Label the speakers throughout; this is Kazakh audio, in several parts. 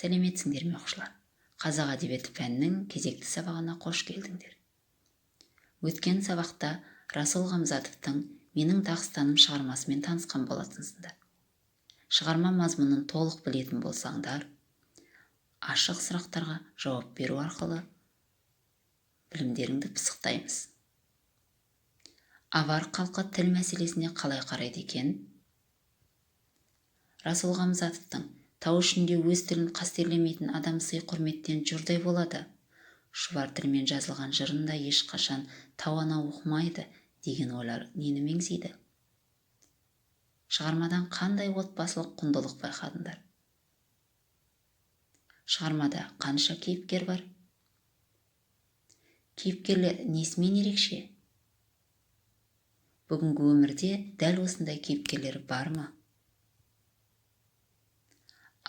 Speaker 1: Сәлеметсіңдер ме оқушылар? Қазақ әдебиеті пәнінің кезекті сабағына қош келдіңдер. Өткен сабақта Расул Ғамзатовтың «Менің Дағыстаным» шығармасымен танысқан болатынсыңдар. Шығарма мазмұнын толық білетін болсаңдар, ашық сұрақтарға жауап беру арқылы білімдеріңді пысықтаймыз. Авар халқы тіл мәселесіне қалай қарайды екен? Расул Ғамзатовтың «Тау ішінде өз тілін қастерлемейтін адам сый құрметтен жұрдай болады. Шұбар тілмен жазылған жырында ешқашан тау ана оқымайды» деген ойлар нені меңзейді? Шығармадан қандай отбасылық құндылық байқадыңдар? Шығармада қанша кейіпкер бар? Кейіпкерлер несімен ерекше? Бүгінгі өмірде дәл осындай кейіпкерлер бар ма?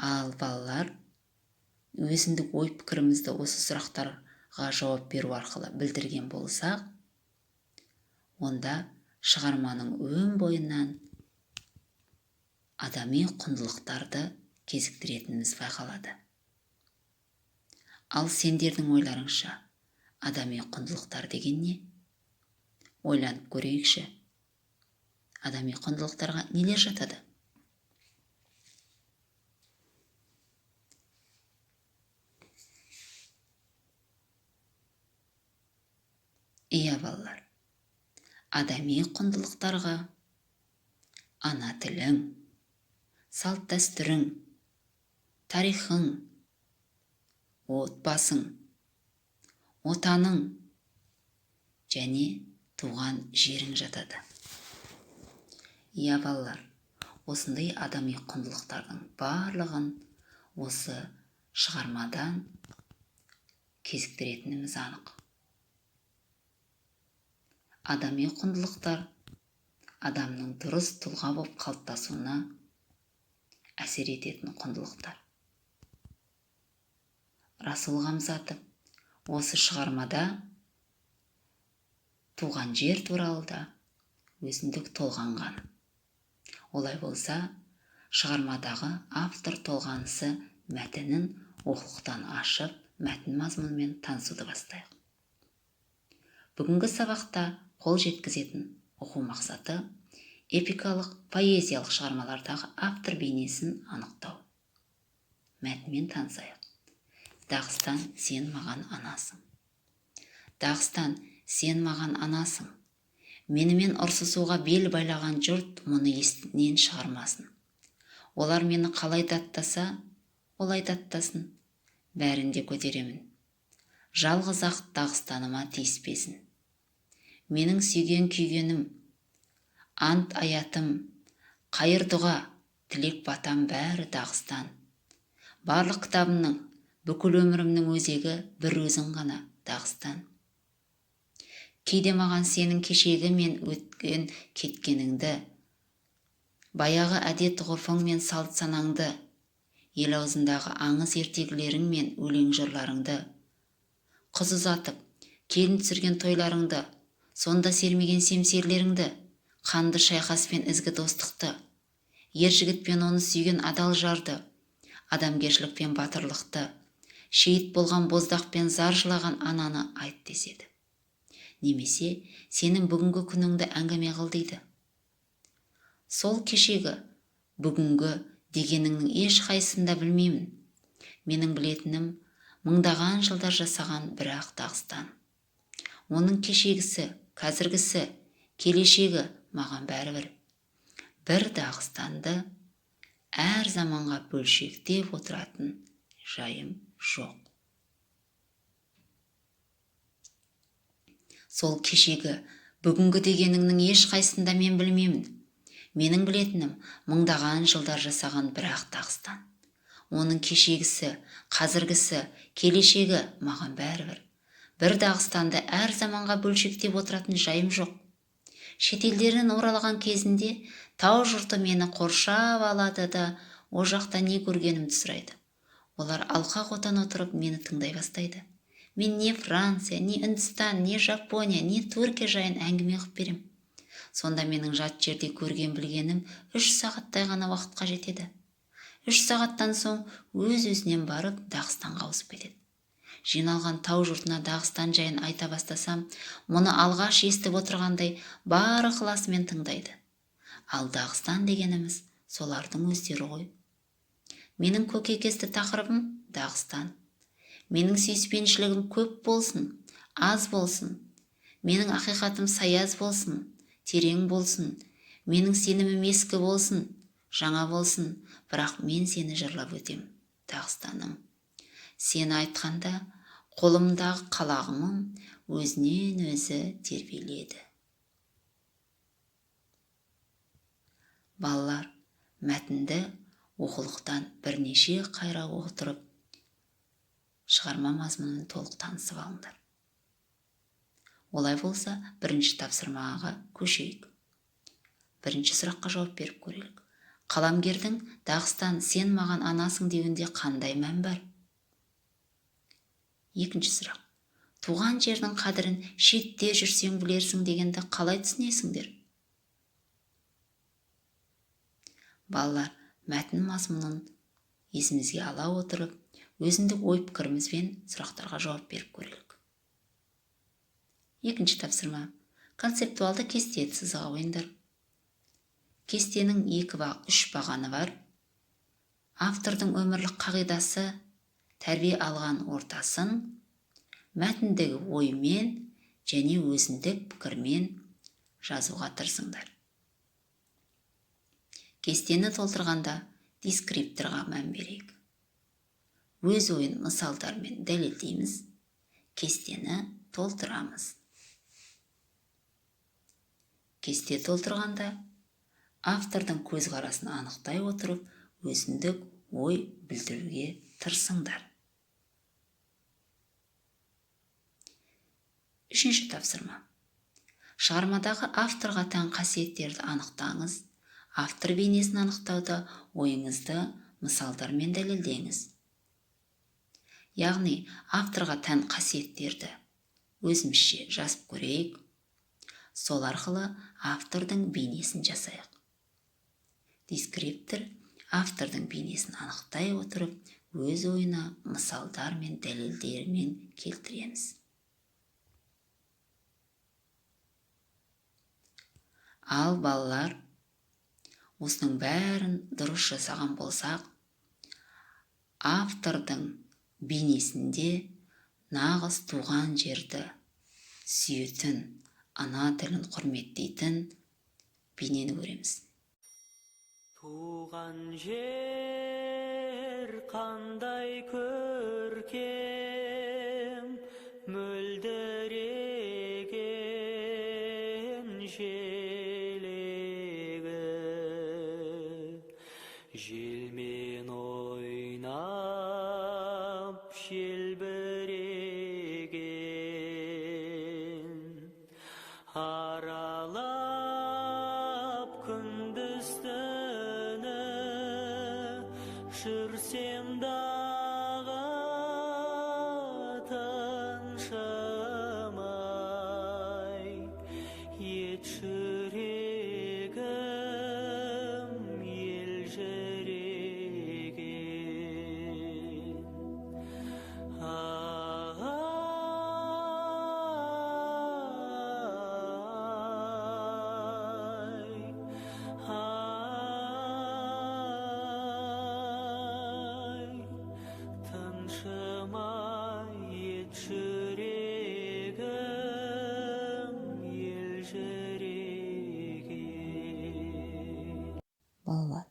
Speaker 1: Ал балалар, өзіндік ой-пікірімізді осы сұрақтарға жауап беру арқылы білдірген болсақ, онда шығарманың өн бойынан адами құндылықтарды кезіктіретініміз байқалады. Ал сендердің ойларыңша, адами құндылықтар деген не? Ойланып көрейікші. Адами құндылықтарға нелер жатады? Иә балалар, адами құндылықтарға ана тілің, салт дәстүрің, тарихың, отбасың, отаның және туған жерің жатады. Иә балалар, осындай адами құндылықтардың барлығын осы шығармадан кезіктіретініміз анық. Адами құндылықтар адамның дұрыс тұлға болып қалыптасуына әсер ететін құндылықтар. Расул Ғамзатов осы шығармада туған жер туралы да өзіндік толғанған. Олай болса, шығармадағы автор толғанысы мәтінін оқулықтан ашып, мәтін мазмұнымен танысуды бастайық. Бүгінгі сабақта қол жеткізетін оқу мақсаты эпикалық, поэзиялық шығармалардағы автор бейнесін анықтау. Мәтінмен танысайық. Дағыстан, сен маған анасың. Дағыстан, сен маған анасың. Менімен ұрсысуға бел байлаған жұрт мұны естінен шығармасын. Олар мені қалай даттаса, олай даттасын. Бәрін де көтеремін. Жалғыз ақ Дағыстаныма тиіспесін. Менің сүйген күйгенім, ант аятым, қайыр дұға, тілек батам бәрі Дағыстан. Барлық кітабымның, бүкіл өмірімнің өзегі бір өзің ғана Дағыстан. Кейде маған сенің кешегі мен өткен кеткеніңді, баяғы әдет ғұрфың мен салт санаңды, ел аузындағы аңыз ертегілерің мен өлең жырларыңды, қыз ұзатып, келін түсірген тойларыңды, сонда сермеген семсерлеріңді, қанды шайқас пен ізгі достықты, ер жігіт пен оны сүйген адал жарды, адамгершілік пен батырлықты, шейіт болған боздақ пен зар жылаған ананы айт деседі. Немесе сенің бүгінгі күніңді әңгіме қыл дейді. Сол кешегі, бүгінгі дегеніңнің ешқайсында білмеймін. Менің білетінім мыңдаған жылдар жасаған бірақ Дағыстан. Оның кешегісі, қазіргісі, келешегі маған бәрібір. Бір Дағыстанды әр заманға бөлшектеп отыратын жайым жоқ. Сол кешегі, бүгінгі дегеніңнің ешқайсында мен білмеймін. Менің білетінім мыңдаған жылдар жасаған бірақ Дағыстан. Оның кешегісі, қазіргісі, келешегі маған бәрібір. Бір Дағыстанды әр заманға бөлшектеп отыратын жайым жоқ. Шетелдерін оралған кезінде тау жұрты мені қоршап алады да, о жақта не көргенімді сұрайды. Олар алқа қотан отырып мені тыңдай бастайды. Мен не Франция, не Үндістан, не Жапония, не Түркия жайын әңгіме қып берем. Сонда менің жат жерде көрген білгенім 3 сағаттай ғана уақытқа жетеді. 3 сағаттан соң өз-өзінен барып Дағыстанға ауысып кетеді. Жиналған тау жұртына Дағыстан жайын айта бастасам, мұны алғаш естіп отырғандай бар ықыласымен тыңдайды. Ал Дағыстан дегеніміз солардың өздері ғой. Менің көкейкесті тақырыбым Дағыстан. Менің сүйіспеншілігім көп болсын, аз болсын. Менің ақиқатым саяз болсын, терең болсын. Менің сенімім ескі болсын, жаңа болсын, бірақ мен сені жырлап өтем, Дағыстаным. Сені айтқанда, қолымдағы қалағымым өзінен өзі тербеледі. Балалар, мәтінді оқулықтан бірнеше қайра отырып, шығарма мазмұнымен толық танысып алыңдар. Олай болса, бірінші тапсырмаға көшейік. Бірінші сұраққа жауап беріп көрелік. Қаламгердің Дағыстан сен маған анасың деуінде қандай мән бар? Екінші сұрақ. Туған жердің қадірін шетте жүрсең білерсің дегенді қалай түсінесіңдер? Балалар, мәтін мазмұнын есімізге ала отырып, өзіндік ой-пікірімізбен сұрақтарға жауап беріп көрелік. Екінші тапсырма. Концептуалды кесте сызыға ойындар. Кестенің 3 бағаны бар. Автордың өмірлік қағидасы, тәрбие алған ортасын, мәтіндегі оймен және өзіндік пікірмен жазуға тырысыңдар. Кестені толтырғанда дескрипторға мән берейік. Өз ойын мысалдармен дәлелдейміз, кестені толтырамыз. Кесте толтырғанда автордың көзқарасын анықтай отырып, өзіндік ой білдіруге тырысыңдар. Үшінші тапсырма. Шығармадағы авторға тән қасиеттерді анықтаңыз. Автор бейнесін анықтауда ойыңызды мысалдармен дәлелдеңіз. Яғни, авторға тән қасиеттерді өзімізше жазып көрейік. Сол арқылы автордың бейнесін жасайық. Дескриптор автордың бейнесін анықтай отырып, өз ойына мысалдар мен дәлелдермен келтіреміз. Ал балалар, осының бәрін дұрыс жасаған болсақ, автордың бейнесінде нағыз туған жерді сүйетін, ана тілін құрметтейтін бейнені көреміз.
Speaker 2: Туған жер қандай көркем, мөлдіреген желегі, желмен ойнап желбіреген, аралап күндізді жүрсем дағы тыншымай, ет жүрегім ел жүреген.
Speaker 1: Балалар,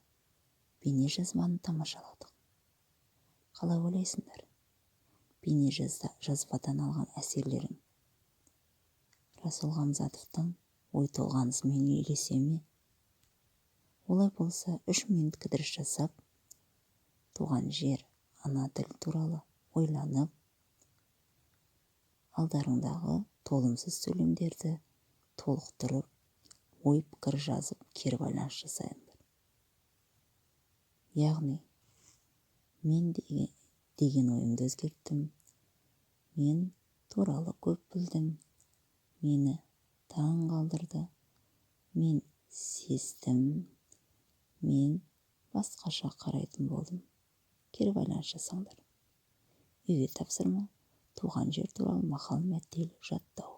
Speaker 1: бейне жазбаны тамашаладық. Қалай ойлайсыңдар? Бейне жазбадан алған әсерлерің Расул Ғамзатовтың ой толғанысымен үйлесе ме? Олай болса, 3 минут кідіріс жасап, туған жер, ана тіл туралы ойланып, алдарыңдағы толымсыз сөйлемдерді толықтырып, ой пікір жазып, кері байланыс жасайыңдар. Яғни, мен деген ойымды өзгерттім, мен туралы көп білдім, мені таң қалдырды, мен сездім, мен басқаша қарайтын болдым. Кері байланыс жасаңдар. Үйге тапсырма: туған жер туралы мақал мәтел жаттау.